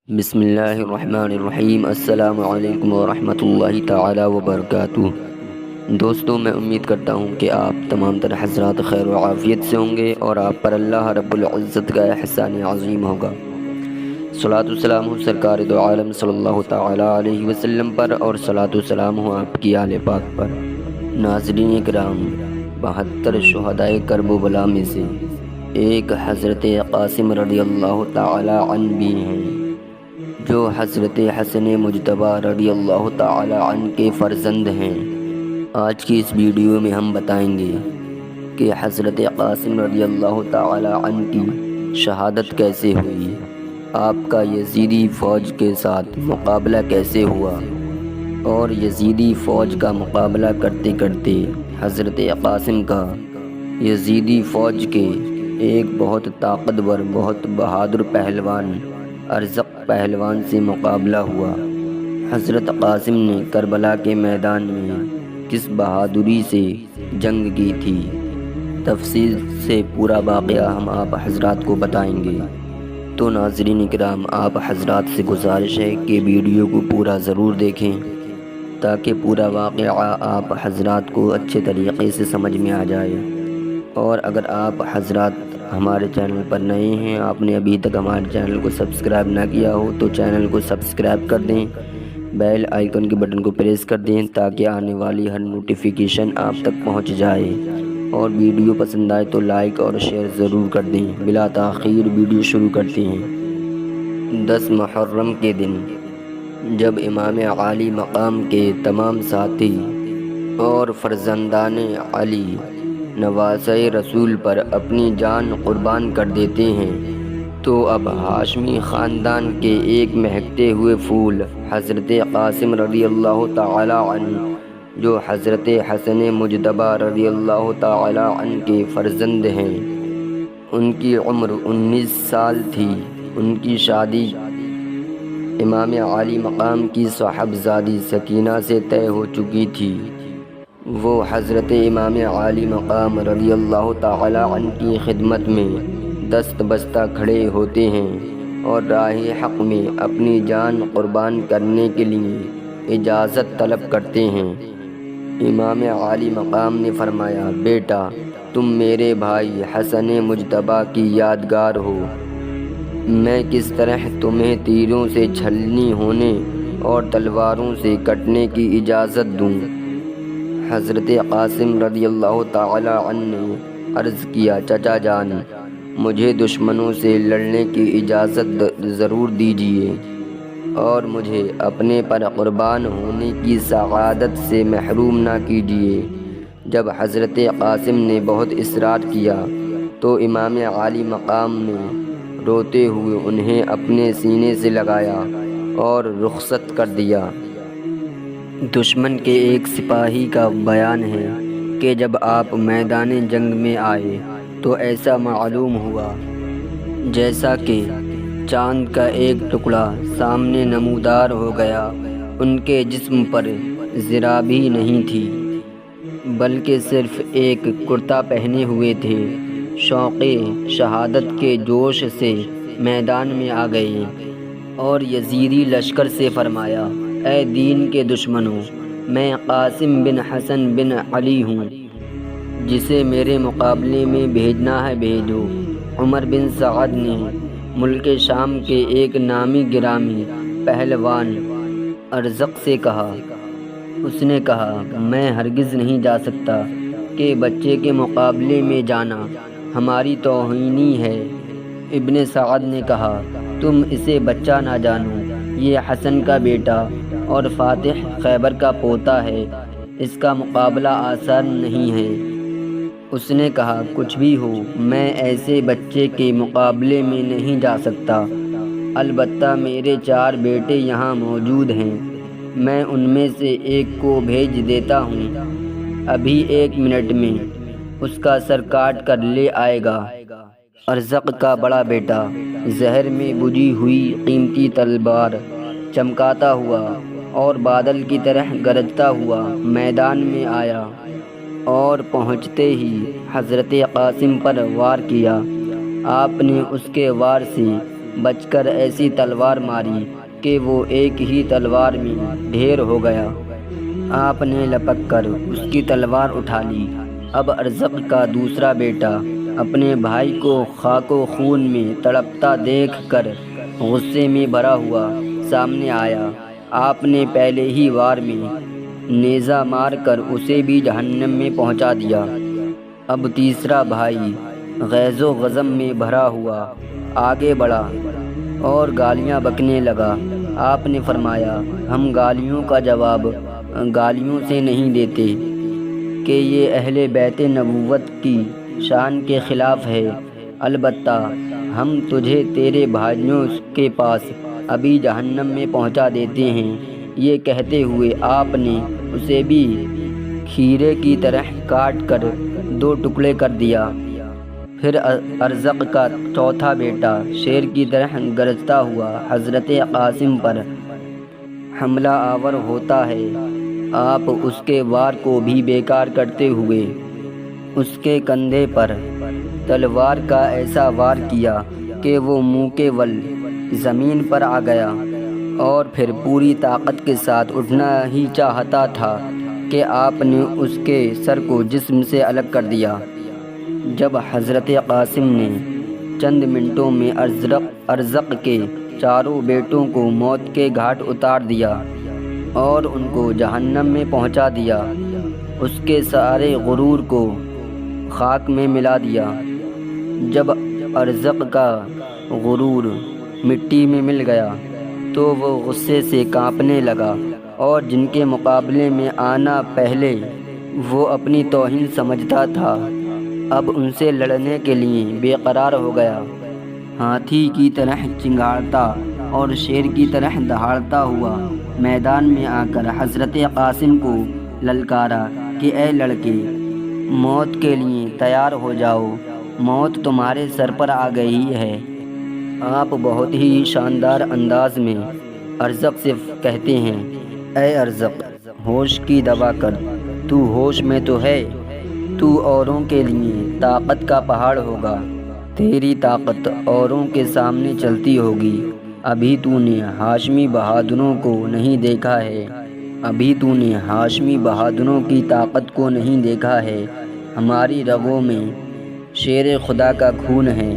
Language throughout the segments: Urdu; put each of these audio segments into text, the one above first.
بسم اللہ الرحمن الرحیم۔ السلام علیکم ورحمۃ اللہ تعالی وبرکاتہ۔ دوستو، میں امید کرتا ہوں کہ آپ تمام تر حضرات خیر و عافیت سے ہوں گے اور آپ پر اللہ رب العزت کا احسان عظیم ہوگا۔ صلاۃ والسلام ہو سرکار دو عالم صلی اللہ تعالی علیہ وسلم پر، اور صلاۃ والسلام ہو آپ کی آل پاک پر۔ ناظرین کرام، 72 شہدائے کرب و بلا میں سے ایک حضرت قاسم رضی اللہ تعالی عنہ بھی ہیں، جو حضرت حسن مجتبیٰ رضی اللہ تعالی عنہ کے فرزند ہیں۔ آج کی اس ویڈیو میں ہم بتائیں گے کہ حضرت قاسم رضی اللہ تعالی عنہ کی شہادت کیسے ہوئی، آپ کا یزیدی فوج کے ساتھ مقابلہ کیسے ہوا، اور یزیدی فوج کا مقابلہ کرتے کرتے حضرت قاسم کا یزیدی فوج کے ایک بہت طاقتور، بہت بہادر پہلوان ارزق پہلوان سے مقابلہ ہوا۔ حضرت قاسم نے کربلا کے میدان میں کس بہادری سے جنگ کی تھی، تفصیل سے پورا واقعہ ہم آپ حضرات کو بتائیں گے۔ تو ناظرین کرام، آپ حضرات سے گزارش ہے کہ ویڈیو کو پورا ضرور دیکھیں تاکہ پورا واقعہ آپ حضرات کو اچھے طریقے سے سمجھ میں آ جائے۔ اور اگر آپ حضرات ہمارے چینل پر نئے ہیں، آپ نے ابھی تک ہمارے چینل کو سبسکرائب نہ کیا ہو تو چینل کو سبسکرائب کر دیں، بیل آئیکن کے بٹن کو پریس کر دیں تاکہ آنے والی ہر نوٹیفیکیشن آپ تک پہنچ جائے، اور ویڈیو پسند آئے تو لائک اور شیئر ضرور کر دیں۔ بلا تاخیر ویڈیو شروع کرتے ہیں۔ 10 محرم کے دن جب امام عالی مقام کے تمام ساتھی اور فرزندان علی نواسۂ رسول پر اپنی جان قربان کر دیتے ہیں، تو اب ہاشمی خاندان کے ایک مہکتے ہوئے پھول حضرت قاسم رضی اللہ تعالی عنہ، جو حضرت حسن مجتبیٰ رضی اللہ تعالی عنہ کے فرزند ہیں، ان کی عمر 19 سال تھی۔ ان کی شادی امام عالی مقام کی صاحبزادی سکینہ سے طے ہو چکی تھی۔ وہ حضرت امام عالی مقام رضی اللہ تعالی عنہ کی خدمت میں دست بستہ کھڑے ہوتے ہیں اور راہ حق میں اپنی جان قربان کرنے کے لیے اجازت طلب کرتے ہیں۔ امام عالی مقام نے فرمایا، بیٹا، تم میرے بھائی حسن مجتبیٰ کی یادگار ہو، میں کس طرح تمہیں تیروں سے چھلنی ہونے اور تلواروں سے کٹنے کی اجازت دوں؟ حضرت قاسم رضی اللہ تعالی عنہ نے عرض کیا، چچا جان، مجھے دشمنوں سے لڑنے کی اجازت ضرور دیجیے اور مجھے اپنے پر قربان ہونے کی سعادت سے محروم نہ کیجیے۔ جب حضرت قاسم نے بہت اصرار کیا تو امام عالی مقام نے روتے ہوئے انہیں اپنے سینے سے لگایا اور رخصت کر دیا۔ دشمن کے ایک سپاہی کا بیان ہے کہ جب آپ میدان جنگ میں آئے تو ایسا معلوم ہوا جیسا کہ چاند کا ایک ٹکڑا سامنے نمودار ہو گیا۔ ان کے جسم پر زرہ بھی نہیں تھی، بلکہ صرف ایک کرتا پہنے ہوئے تھے۔ شوق شہادت کے جوش سے میدان میں آ گئے اور یزیدی لشکر سے فرمایا، اے دین کے دشمنوں، میں قاسم بن حسن بن علی ہوں، جسے میرے مقابلے میں بھیجنا ہے بھیجو۔ عمر بن سعد نے ملک شام کے ایک نامی گرامی پہلوان ارزق سے کہا۔ اس نے کہا، میں ہرگز نہیں جا سکتا کہ بچے کے مقابلے میں جانا ہماری توہینی ہے۔ ابن سعد نے کہا، تم اسے بچہ نہ جانو، یہ حسن کا بیٹا اور فاتح خیبر کا پوتا ہے، اس کا مقابلہ آسان نہیں ہے۔ اس نے کہا، کچھ بھی ہو، میں ایسے بچے کے مقابلے میں نہیں جا سکتا، البتہ میرے 4 بیٹے یہاں موجود ہیں، میں ان میں سے ایک کو بھیج دیتا ہوں، ابھی 1 منٹ میں اس کا سر کاٹ کر لے آئے گا۔ ارزق کا بڑا بیٹا زہر میں بجھی ہوئی قیمتی تلوار چمکاتا ہوا اور بادل کی طرح گرجتا ہوا میدان میں آیا اور پہنچتے ہی حضرت قاسم پر وار کیا۔ آپ نے اس کے وار سے بچ کر ایسی تلوار ماری کہ وہ ایک ہی تلوار میں ڈھیر ہو گیا۔ آپ نے لپک کر اس کی تلوار اٹھا لی۔ اب ارزق کا دوسرا بیٹا اپنے بھائی کو خاک و خون میں تڑپتا دیکھ کر غصے میں بھرا ہوا سامنے آیا۔ آپ نے پہلے ہی وار میں نیزہ مار کر اسے بھی جہنم میں پہنچا دیا۔ اب تیسرا بھائی غیظ و غضب میں بھرا ہوا آگے بڑھا اور گالیاں بکنے لگا۔ آپ نے فرمایا، ہم گالیوں کا جواب گالیوں سے نہیں دیتے کہ یہ اہل بیت نبوت کی شان کے خلاف ہے، البتہ ہم تجھے تیرے بھائیوں کے پاس ابھی جہنم میں پہنچا دیتے ہیں۔ یہ کہتے ہوئے آپ نے اسے بھی کھیرے کی طرح کاٹ کر دو ٹکڑے کر دیا۔ پھر ارزق کا چوتھا بیٹا شیر کی طرح گرجتا ہوا حضرت قاسم پر حملہ آور ہوتا ہے۔ آپ اس کے وار کو بھی بیکار کرتے ہوئے اس کے کندھے پر تلوار کا ایسا وار کیا کہ وہ منہ کے بل زمین پر آ گیا، اور پھر پوری طاقت کے ساتھ اٹھنا ہی چاہتا تھا کہ آپ نے اس کے سر کو جسم سے الگ کر دیا۔ جب حضرت قاسم نے چند منٹوں میں ارزق کے چاروں بیٹوں کو موت کے گھاٹ اتار دیا اور ان کو جہنم میں پہنچا دیا، اس کے سارے غرور کو خاک میں ملا دیا۔ جب ارزق کا غرور مٹی میں مل گیا تو وہ غصے سے کانپنے لگا، اور جن کے مقابلے میں آنا پہلے وہ اپنی توہین سمجھتا تھا، اب ان سے لڑنے کے لیے بے قرار ہو گیا۔ ہاتھی کی طرح چنگھاڑتا اور شیر کی طرح دہاڑتا ہوا میدان میں آ کر حضرت قاسم کو للکارا کہ اے لڑکے، موت کے لیے تیار ہو جاؤ، موت تمہارے سر پر آ گئی ہے۔ آپ بہت ہی شاندار انداز میں ارزق سے کہتے ہیں، اے ارزق، ہوش کی دوا کر، تو ہوش میں تو ہے، تو اوروں کے لیے طاقت کا پہاڑ ہوگا، تیری طاقت اوروں کے سامنے چلتی ہوگی۔ ابھی تو نے ہاشمی بہادروں کو نہیں دیکھا ہے، ابھی تو نے ہاشمی بہادروں کی طاقت کو نہیں دیکھا ہے۔ ہماری رگوں میں شیر خدا کا خون ہے،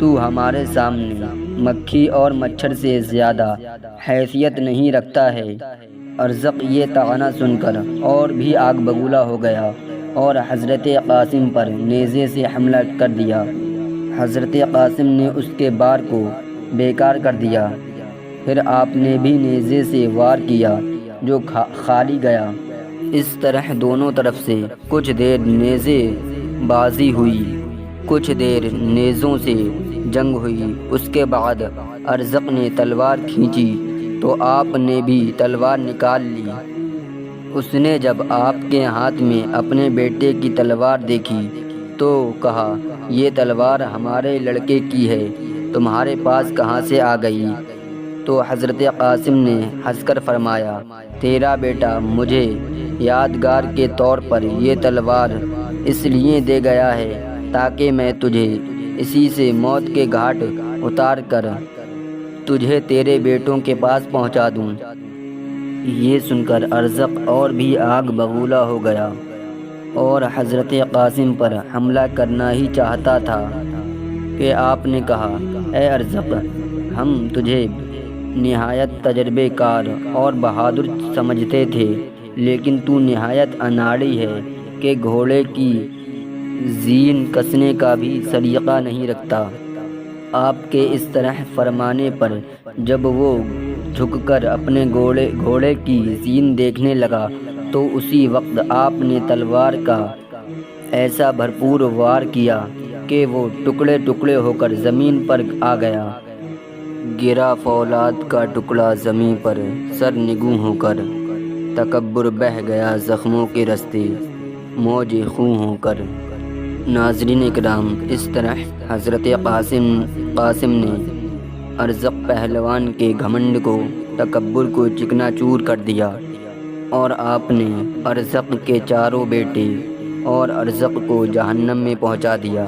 تو ہمارے سامنے مکھی اور مچھر سے زیادہ حیثیت نہیں رکھتا ہے۔ ارزق یہ طعنہ سن کر اور بھی آگ بگولا ہو گیا اور حضرت قاسم پر نیزے سے حملہ کر دیا۔ حضرت قاسم نے اس کے بار کو بیکار کر دیا، پھر آپ نے بھی نیزے سے وار کیا جو خالی گیا۔ اس طرح دونوں طرف سے کچھ دیر نیزے بازی ہوئی، کچھ دیر نیزوں سے جنگ ہوئی۔ اس کے بعد ارزق نے تلوار کھینچی تو آپ نے بھی تلوار نکال لی۔ اس نے جب آپ کے ہاتھ میں اپنے بیٹے کی تلوار دیکھی تو کہا، یہ تلوار ہمارے لڑکے کی ہے، تمہارے پاس کہاں سے آ گئی؟ تو حضرت قاسم نے ہنس کر فرمایا، تیرا بیٹا مجھے یادگار کے طور پر یہ تلوار اس لیے دے گیا ہے تاکہ میں تجھے اسی سے موت کے گھاٹ اتار کر تجھے تیرے بیٹوں کے پاس پہنچا دوں۔ یہ سن کر ارزق اور بھی آگ بگولا ہو گیا اور حضرت قاسم پر حملہ کرنا ہی چاہتا تھا کہ آپ نے کہا، اے ارزق، ہم تجھے نہایت تجربے کار اور بہادر سمجھتے تھے، لیکن تو نہایت اناڑی ہے کہ گھوڑے کی زین کسنے کا بھی سلیقہ نہیں رکھتا۔ آپ کے اس طرح فرمانے پر جب وہ جھک کر اپنے گھوڑے کی زین دیکھنے لگا تو اسی وقت آپ نے تلوار کا ایسا بھرپور وار کیا کہ وہ ٹکڑے ٹکڑے ہو کر زمین پر آ گیا۔ گرا فولاد کا ٹکڑا زمین پر سر نگوں ہو کر، تکبر بہہ گیا زخموں کے رستے موج خوں ہو کر۔ ناظرین اکرام، اس طرح حضرت قاسم نے ارزق پہلوان کے گھمنڈ کو، تکبر کو چکنا چور کر دیا، اور آپ نے ارزق کے چاروں بیٹے اور ارزق کو جہنم میں پہنچا دیا۔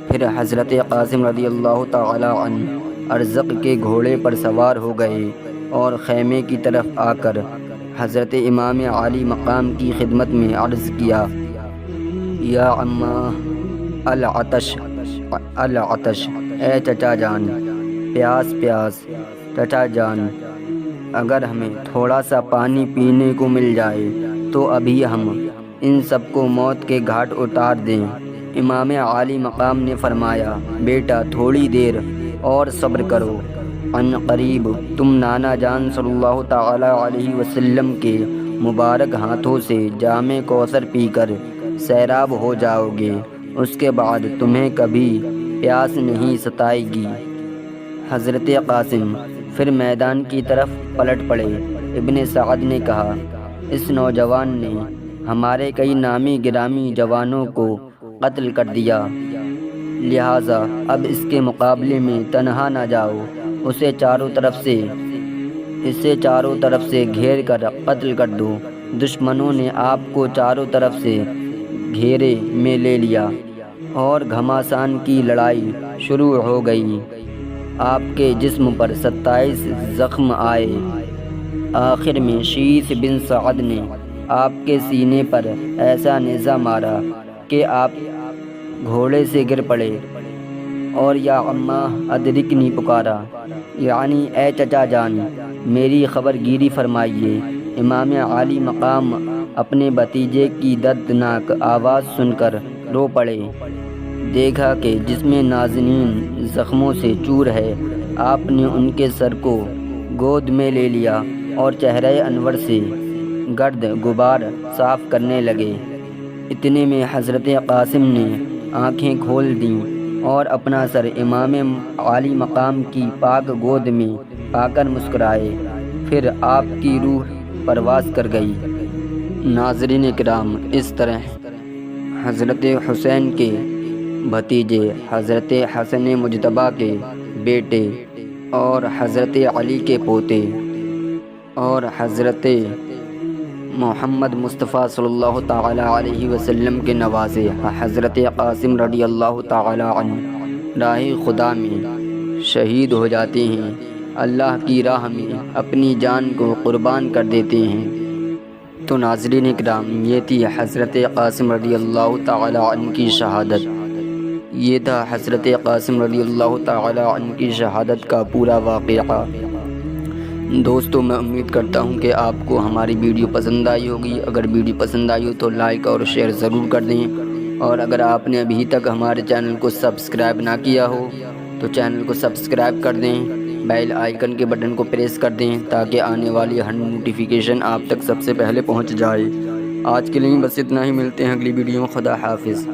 پھر حضرت قاسم رضی اللہ تعالی عنہ ارزق کے گھوڑے پر سوار ہو گئے اور خیمے کی طرف آ کر حضرت امام عالی مقام کی خدمت میں عرض کیا، یا عماں العطش العطش، اے چچا جان پیاس پیاس، چچا جان اگر ہمیں تھوڑا سا پانی پینے کو مل جائے تو ابھی ہم ان سب کو موت کے گھاٹ اتار دیں۔ امام عالی مقام نے فرمایا، بیٹا تھوڑی دیر اور صبر کرو، عن قریب تم نانا جان صلی اللہ تعالی علیہ وسلم کے مبارک ہاتھوں سے جام کوثر پی کر سیراب ہو جاؤ گے، اس کے بعد تمہیں کبھی پیاس نہیں ستائے گی۔ حضرت قاسم پھر میدان کی طرف پلٹ پڑے۔ ابن سعد نے کہا، اس نوجوان نے ہمارے کئی نامی گرامی جوانوں کو قتل کر دیا، لہٰذا اب اس کے مقابلے میں تنہا نہ جاؤ، اسے چاروں طرف سے گھیر کر قتل کر دو۔ دشمنوں نے آپ کو چاروں طرف سے گھیرے میں لے لیا اور گھماسان کی لڑائی شروع ہو گئی۔ آپ کے جسم پر 27 زخم آئے۔ آخر میں شیث بن سعد نے آپ کے سینے پر ایسا نیزہ مارا کہ آپ گھوڑے سے گر پڑے اور یا عماں ادرکنی پکارا، یعنی اے چچا جان میری خبر گیری فرمائیے۔ امام عالی مقام اپنے بھتیجے کی دردناک آواز سن کر رو پڑے۔ دیکھا کہ جسم نازنین زخموں سے چور ہے، آپ نے ان کے سر کو گود میں لے لیا اور چہرہ انور سے گرد غبار صاف کرنے لگے۔ اتنے میں حضرت قاسم نے آنکھیں کھول دیں اور اپنا سر امام عالی مقام کی پاک گود میں پا کر مسکرائے، پھر آپ کی روح پرواز کر گئی۔ ناظرین کرام، اس طرح حضرت حسین کے بھتیجے، حضرت حسن مجتبیٰ کے بیٹے اور حضرت علی کے پوتے اور حضرت محمد مصطفیٰ صلی اللہ تعالی علیہ وسلم کے نوازے حضرت قاسم رضی اللہ تعالی عنہ راہ خدا میں شہید ہو جاتے ہیں، اللہ کی راہ میں اپنی جان کو قربان کر دیتے ہیں۔ تو ناظرین کرام، یہ تھی حضرت قاسم رضی اللہ تعالی عنہ کی شہادت۔ یہ تھا حضرت قاسم رضی اللہ تعالی عنہ کی شہادت کا پورا واقعہ۔ دوستو، میں امید کرتا ہوں کہ آپ کو ہماری ویڈیو پسند آئی ہوگی۔ اگر ویڈیو پسند آئی ہو تو لائک اور شیئر ضرور کر دیں، اور اگر آپ نے ابھی تک ہمارے چینل کو سبسکرائب نہ کیا ہو تو چینل کو سبسکرائب کر دیں، بیل آئیکن کے بٹن کو پریس کر دیں تاکہ آنے والی ہر نوٹیفیکیشن آپ تک سب سے پہلے پہنچ جائے۔ آج کے لیے بس اتنا ہی، ملتے ہیں اگلی ویڈیو میں۔ خدا حافظ۔